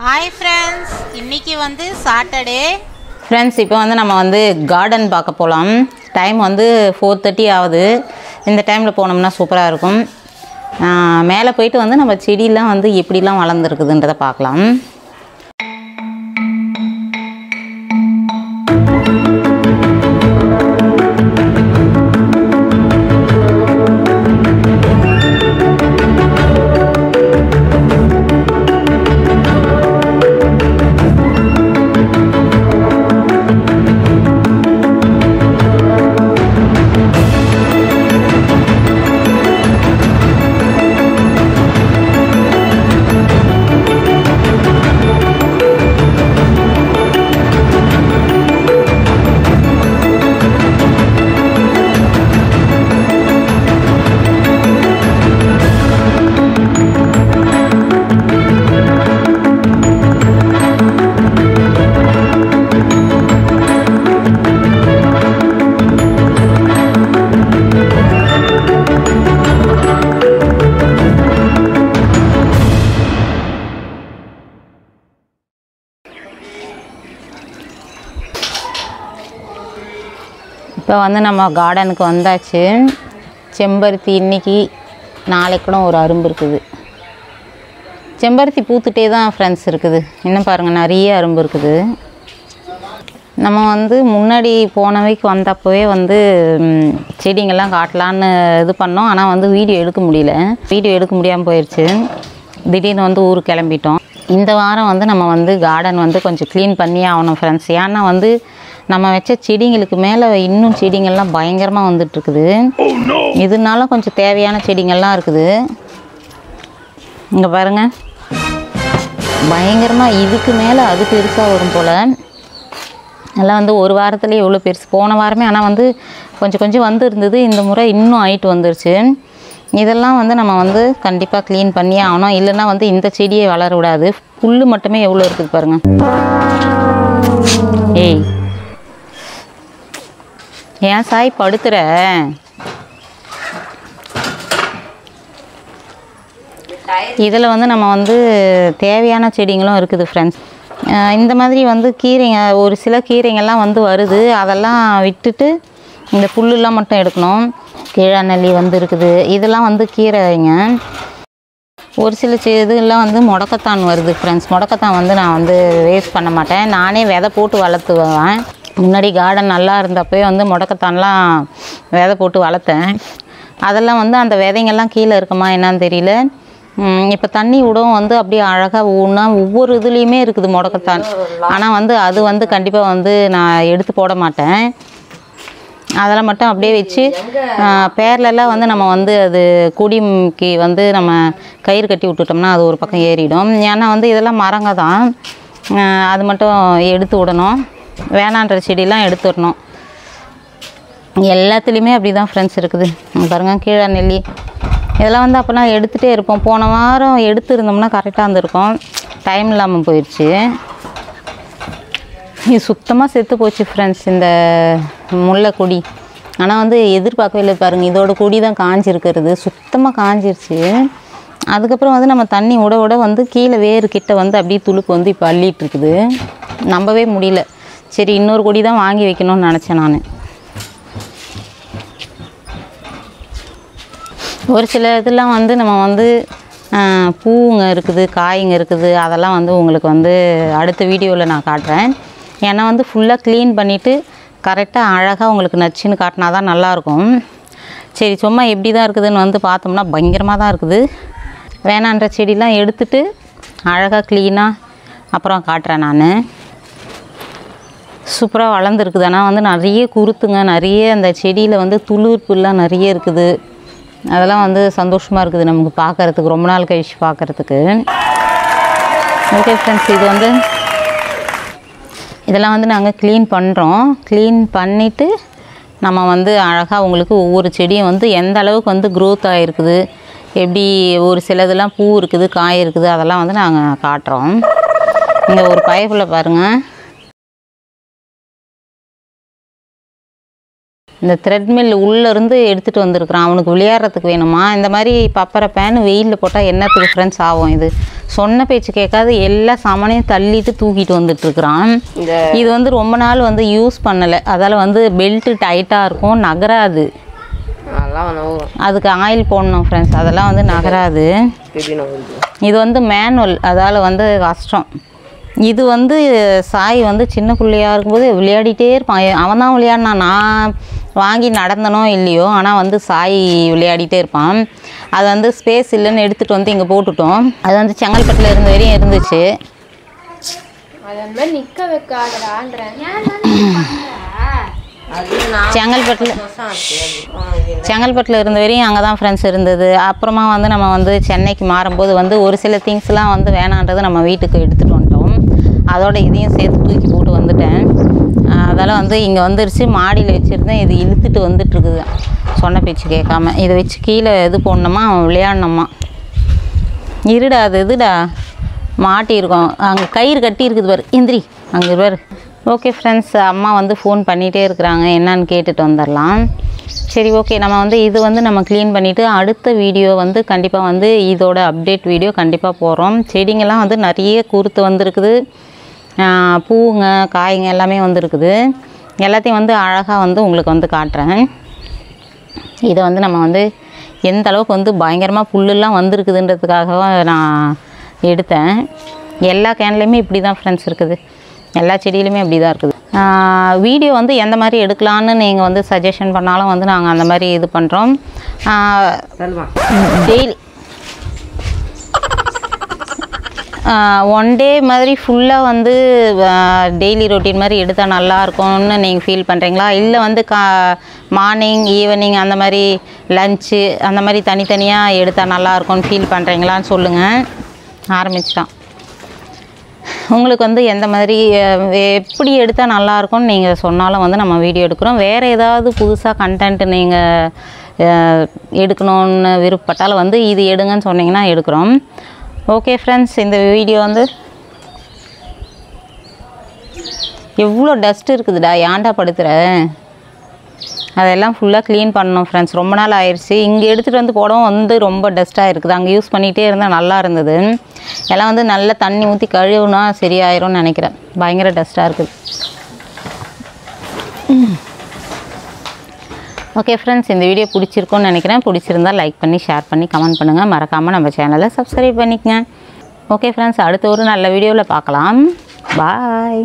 Hi friends, இன்றைக்கி வந்து Saturday friends. இப்போ வந்து நம்ம வந்து கார்டன் பார்க்க போகலாம். டைம் வந்து 4:30 ஆகுது. இந்த டைமில் போனோம்னா சூப்பராக இருக்கும். மேலே போயிட்டு வந்து நம்ம செடியெலாம் வந்து எப்படிலாம் வளர்ந்துருக்குதுன்றதை பார்க்கலாம். இப்போ வந்து நம்ம கார்டனுக்கு வந்தாச்சு. செம்பருத்தி இன்றைக்கி நாளைக்கு கூட ஒரு அரும்பு இருக்குது. செம்பருத்தி பூத்துட்டே தான் ஃப்ரெண்ட்ஸ் இருக்குது. இன்னும் பாருங்கள், நிறைய அரும்பு இருக்குது. நம்ம வந்து முன்னாடி போன வீக் வந்தப்போவே வந்து செடிங்கள்லாம் காட்டலான்னு இது பண்ணோம். ஆனால் வந்து வீடியோ எடுக்க முடியாமல் போயிடுச்சு. திடீர்னு வந்து ஊருக்கு கிளம்பிட்டோம். இந்த வாரம் வந்து நம்ம வந்து கார்டன் வந்து கொஞ்சம் க்ளீன் பண்ணியே ஆகணும் ஃப்ரெண்ட்ஸ். ஏன்னா வந்து நம்ம வச்ச செடிங்களுக்கு மேலே இன்னும் செடிங்கள்லாம் பயங்கரமாக வந்துட்டுருக்குது. இதனால கொஞ்சம் தேவையான செடிங்கள்லாம் இருக்குது. இங்கே பாருங்கள், பயங்கரமாக இதுக்கு மேலே அது பெருசாக வரும் போல். எல்லாம் வந்து ஒரு வாரத்துலேயே எவ்வளோ பெருசு. போன வாரமே ஆனால் வந்து கொஞ்சம் வந்து இருந்தது. இந்த முறை இன்னும் ஹைட் வந்துருச்சு. இதெல்லாம் வந்து நம்ம வந்து கண்டிப்பாக க்ளீன் பண்ணியே ஆகணும். இல்லைன்னா வந்து இந்த செடியை வளர விடாது. புல் மட்டுமே எவ்வளோ இருக்குது பாருங்கள். ஏய், ஏன் சாய் படுத்துற? இதில் வந்து நம்ம வந்து தேவையான செடிங்களும் இருக்குது ஃப்ரெண்ட்ஸ். இந்த மாதிரி வந்து கீரைங்க, ஒரு சில கீரைங்கள்லாம் வந்து வருது. அதெல்லாம் விட்டுட்டு இந்த புல்லுலாம் மட்டும் எடுக்கணும். கீழாநெல்லி வந்து இருக்குது. இதெல்லாம் வந்து கீரைங்க. ஒரு சில இதெல்லாம் வந்து முடக்கத்தான் வருது ஃப்ரெண்ட்ஸ். முடக்கத்தான் வந்து நான் வந்து வேஸ்ட் பண்ண மாட்டேன். நானே விதை போட்டு வளர்த்துவேன். முன்னாடி கார்டன் நல்லா இருந்தப்போ வந்து முடக்கத்தான்லாம் விதை போட்டு வளர்த்தேன். அதெல்லாம் வந்து அந்த விதைங்கள்லாம் கீழே இருக்குமா என்னான்னு தெரியல. இப்போ தண்ணி விடவும் வந்து அப்படியே அழகாக ஒவ்வொரு இதுலேயுமே இருக்குது முடக்கத்தான். ஆனால் வந்து அது வந்து கண்டிப்பாக வந்து நான் எடுத்து போட மாட்டேன். அதெல்லாம் மட்டும் அப்படியே வச்சு பேர்லெல்லாம் வந்து நம்ம வந்து அது கொடிக்கு வந்து நம்ம கயிறு கட்டி விட்டுட்டோம்னா அது ஒரு பக்கம் ஏறிடும். ஏன்னா வந்து இதெல்லாம் மரங்க தான். அது மட்டும் எடுத்து விடணும். வேணான்ற செடியெலாம் எடுத்துடணும். எல்லாத்துலேயுமே அப்படி தான் ஃப்ரெண்ட்ஸ் இருக்குது. பாருங்கள், கீழாநெல்லி இதெல்லாம் வந்து அப்போனா எடுத்துகிட்டே இருப்போம். போன வாரம் எடுத்துருந்தோம்னா கரெக்டாக இருந்திருக்கும். டைம் இல்லாமல் போயிடுச்சு. இது சுத்தமாக செத்து போச்சு ஃப்ரெண்ட்ஸ், இந்த முல்லை கொடி. ஆனால் வந்து எதிர்பார்க்கவே இல்லை பாருங்கள். இதோட கொடி தான் காஞ்சிருக்கிறது. சுத்தமாக காஞ்சிருச்சு. அதுக்கப்புறம் வந்து நம்ம தண்ணி விட வந்து கீழே வேறு கிட்ட வந்து அப்படியே துளுப்பு வந்து இப்போ அள்ளிகிட்ருக்குது. நம்பவே முடியல. சரி, இன்னொரு கொடி தான் வாங்கி வைக்கணும்னு நினச்சேன் நான். ஒரு சில இதெல்லாம் வந்து நம்ம வந்து பூங்க இருக்குது, காய்ங்க இருக்குது. அதெல்லாம் வந்து உங்களுக்கு வந்து அடுத்த வீடியோவில் நான் காட்டுறேன். ஏன்னா வந்து ஃபுல்லாக க்ளீன் பண்ணிவிட்டு கரெக்டாக அழகாக உங்களுக்கு நச்சுன்னு காட்டினா தான் நல்லாயிருக்கும். சரி, சும்மா எப்படி தான் இருக்குதுன்னு வந்து பார்த்தோம்னா பயங்கரமாக தான் இருக்குது. வேணான்ற செடிலாம் எடுத்துகிட்டு அழகாக க்ளீனாக அப்புறம் காட்டுறேன் நான். சூப்பராக வளர்ந்துருக்குது. ஆனால் வந்து நிறைய குருத்துங்க, நிறைய அந்த செடியில் வந்து துளிர்ப்புலாம் நிறைய இருக்குது. அதெல்லாம் வந்து சந்தோஷமாக இருக்குது நமக்கு பார்க்குறதுக்கு, ரொம்ப நாள் கழிச்சு பார்க்குறதுக்கு. ஓகே ஃப்ரெண்ட்ஸ், இது வந்து இதெல்லாம் வந்து நாங்கள் க்ளீன் பண்ணுறோம். க்ளீன் பண்ணிவிட்டு நம்ம வந்து அழகாக உங்களுக்கு ஒவ்வொரு செடியும் வந்து எந்த அளவுக்கு வந்து க்ரோத் ஆகிருக்குது, எப்படி ஒரு சிலதெல்லாம் பூ இருக்குது, காய் இருக்குது, அதெல்லாம் வந்து நாங்கள் காட்டுறோம். இங்கே ஒரு பைப்பில் பாருங்கள், இந்த த்ரெட்மில் உள்ளேருந்து எடுத்துகிட்டு வந்திருக்கிறான். அவனுக்கு விளையாடுறதுக்கு வேணுமா. இந்த மாதிரி பப்பரை பேன் வெயிலில் போட்டால் என்னத்துக்கு ஃப்ரெண்ட்ஸ் ஆகும். இது சொன்ன பேச்சு கேட்காது, எல்லா சாமானையும் தள்ளிட்டு தூக்கிட்டு வந்துட்டுருக்குறான். இது வந்து ரொம்ப நாள் வந்து யூஸ் பண்ணலை, அதால் வந்து பெல்ட்டு டைட்டாக இருக்கும், நகராது. அதுக்கு ஆயில் போடணும் ஃப்ரெண்ட்ஸ், அதெல்லாம் வந்து நகராது. இது வந்து மேனுவல், அதால் வந்து கஷ்டம். இது வந்து சாய் வந்து சின்ன பிள்ளையாக இருக்கும்போது விளையாடிட்டே இருப்பான். அவன் தான் விளையாடினான், நான் வாங்கி நடந்தனோ இல்லையோ, ஆனால் வந்து சாய் விளையாடிட்டே இருப்பான். அது வந்து ஸ்பேஸ் இல்லைன்னு எடுத்துகிட்டு வந்து இங்கே போட்டுட்டோம். அது வந்து செங்கல்பட்டில் இருந்த வரையும் இருந்துச்சு. செங்கல்பட்டில் இருந்த வரையும் அங்கே தான் ஃப்ரெண்ட்ஸ் இருந்தது. அப்புறமா வந்து நம்ம வந்து சென்னைக்கு மாறும்போது வந்து ஒரு சில திங்ஸ்லாம் வந்து வேணான்றது நம்ம வீட்டுக்கு எடுத்துகிட்டு வந்துட்டோம். அதோட இதையும் சேர்த்து தூக்கி போட்டு வந்துட்டேன். அதால் வந்து இங்கே வந்துருச்சு, மாடியில் வச்சுருந்தேன். இது இழுத்துட்டு வந்துட்டுருக்குது சொன்ன பேச்சு கேட்காம. இதை வச்சு கீழே இது போடணுமா, அவன் விளையாடணுமா. இருடா, அது இதுடா மாட்டியிருக்கோம், அங்கே கயிறு கட்டி இருக்குது பாரு, இந்திரி அங்கே பாரு. ஓகே ஃப்ரெண்ட்ஸ், அம்மா வந்து ஃபோன் பண்ணிகிட்டே இருக்கிறாங்க, என்னன்னு கேட்டுட்டு வந்துடலாம். சரி ஓகே, நம்ம வந்து இது வந்து நம்ம க்ளீன் பண்ணிவிட்டு அடுத்த வீடியோ வந்து கண்டிப்பாக வந்து இதோட அப்டேட் வீடியோ கண்டிப்பாக போடுறோம். செடிங்கெல்லாம் வந்து நிறைய குறுத்து வந்திருக்குது, பூங்க காய்ங்க எல்லாமே வந்துருக்குது. எல்லாத்தையும் வந்து அழகாக வந்து உங்களுக்கு வந்து காட்டுறேன். இதை வந்து நம்ம வந்து எந்த அளவுக்கு வந்து பயங்கரமாக புல்லெல்லாம் வந்திருக்குதுன்றதுக்காக நான் எடுத்தேன். எல்லா கேன்லேயுமே இப்படி தான் ஃப்ரெண்ட்ஸ் இருக்குது, எல்லா செடியிலுமே அப்படி தான் இருக்குது. வீடியோ வந்து எந்த மாதிரி எடுக்கலான்னு நீங்கள் வந்து சஜஷன் பண்ணாலும் வந்து நாங்கள் அந்த மாதிரி இது பண்ணுறோம். டெய்லி ஒன் டே மாதிரி ஃபுல்லாக வந்து டெய்லி ரொட்டீன் மாதிரி எடுத்தால் நல்லாயிருக்கும்னு நீங்கள் ஃபீல் பண்ணுறீங்களா, இல்லை வந்து மார்னிங் ஈவினிங் அந்த மாதிரி லன்ச்சு அந்த மாதிரி தனித்தனியாக எடுத்தால் நல்லாயிருக்கும்னு ஃபீல் பண்ணுறீங்களான்னு சொல்லுங்கள். ஆரம்பிச்சிட்டான். உங்களுக்கு வந்து எந்த மாதிரி எப்படி எடுத்தால் நல்லாயிருக்கும்னு நீங்கள் சொன்னாலும் வந்து நம்ம வீடியோ எடுக்கிறோம். வேறு ஏதாவது புதுசாக கண்டென்ட் நீங்கள் எடுக்கணும்னு விருப்பப்பட்டாலும் வந்து இது எடுங்கன்னு சொன்னீங்கன்னா எடுக்கிறோம். ஓகே ஃப்ரெண்ட்ஸ், இந்த வீடியோ வந்து எவ்வளோ டஸ்ட் இருக்குதுடா, ஏன்டா படுத்துகிற, அதெல்லாம் ஃபுல்லாக க்ளீன் பண்ணணும் ஃப்ரெண்ட்ஸ். ரொம்ப நாள் ஆயிடுச்சு, இங்கே எடுத்துகிட்டு வந்து போடவும் வந்து ரொம்ப டஸ்ட்டாக இருக்குது. அங்கே யூஸ் பண்ணிகிட்டே இருந்தால் நல்லா இருந்தது. எல்லாம் வந்து நல்லா தண்ணி ஊற்றி கழுவுனா சரியாயிரும்னு நினைக்கிறேன், பயங்கர டஸ்ட்டாக இருக்குது. ஓகே ஃப்ரெண்ட்ஸ், இந்த வீடியோ பிடிச்சிருக்கும்னு நினைக்கிறேன். பிடிச்சிருந்தால் லைக் பண்ணி ஷேர் பண்ணி கமெண்ட் பண்ணுங்கள். மறக்காமல் நம்ம சேனலை சப்ஸ்கிரைப் பண்ணிக்கங்க. ஓகே ஃப்ரெண்ட்ஸ், அடுத்த ஒரு நல்ல வீடியோவில் பார்க்கலாம். பாய்.